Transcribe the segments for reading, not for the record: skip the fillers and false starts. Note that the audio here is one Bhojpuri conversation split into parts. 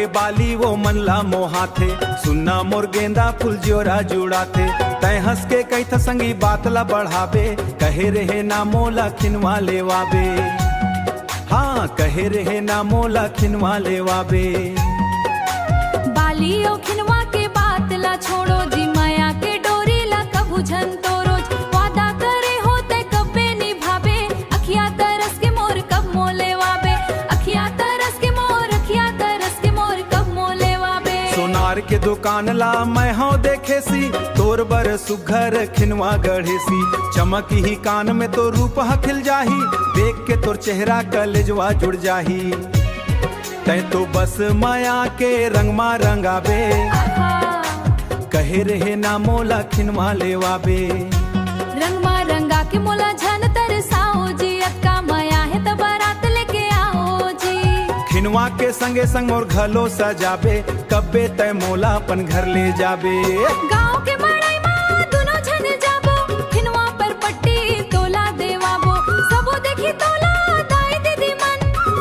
के बाली वो मनला मोहाथे, सुन्ना मोर गेंदा फूल ज्योरा जुड़ाथे। तय हंस के कई था संगी बात ला बढ़ावे, कहे रहे ना मोला खिनवा लेवाबे। हाँ कहे रहे ना मोला खिनवा लेवाबे। बाली ओ खिनवा के बात ला छोड़ो जी, माया के डोरी ला कभू झन तो रोज वादा करे होते कबे निभावे। अखिया तरस के मोर कब मोले वाबे, अखिया तरस के मोर, अखिया तरस के मोर कब मोले वाबे। सोनार के दुकान ला मैं हाँ देखे सी, तोर बर सुघर खिनवा गढ़े सी। चमक ही कान में तो रूप खिल जाही, देख के तोर चेहरा कलेजवा जुड़ जाही। तै तो बस माया के रंग मा रंगाबे, कहे रहे ना मोला खिनवा लेवाबे। रंग मा रंगा के मोला झन तरसाओ जी, अक्का माया है त बारात लेके आओ जी। खिनवा के संगे संग और घलो सजाबे, कब्बे तय मोला अपन घर ले जाबे। गाँव के मड़ई माँ दोनों झन जाबो, खिनवा पर पट्टी तोला देवाबो। सबो देखी तोला दाई दीदी मन,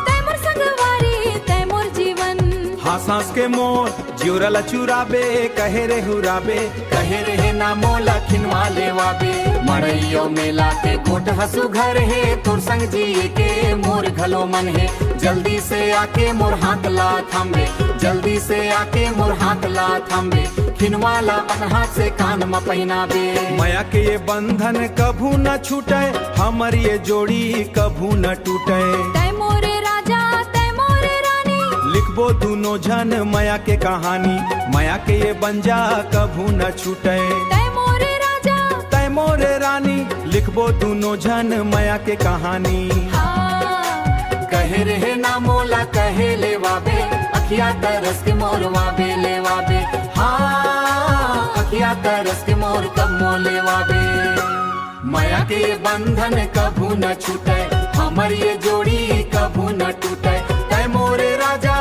तै मोर संगवारी तै मोर जीवन। हाँ सांस के मोर ज्योरला चुराबे, कहे रे हुराबे, कहे रहे ना मोला खिनवा लेवाबे। मड़इयो मेला के कोट हसु घर है, तोर संग जिए के मोर घलो मन है। जल्दी से आके मोर हाथ ला थामे, जल्दी से आके मोर हाथ ला थामे। खिनवाला अपन हाथ से कान में पहनाबे। माया के ये बंधन कभू न छूटे, हमर ये जोड़ी कभू न टूटे। तै मोरे राजा तै मोरे रानी, लिखबो दोनों झन माया के कहानी, माया के ये बंजा कभू न छूटे। तै मोरे राजा तय मोरे रानी, लिखबो दोनों झन माया के कहानी। कहे रहे ना मोला कहे लेवाबे, अखिया तरस के मोर वाबे लेवाबे। हाँ अखिया तरस के मोर कब मोले वाबे। माया के बंधन कभू न छूटे, हमर ये जोड़ी कभू न टूटे।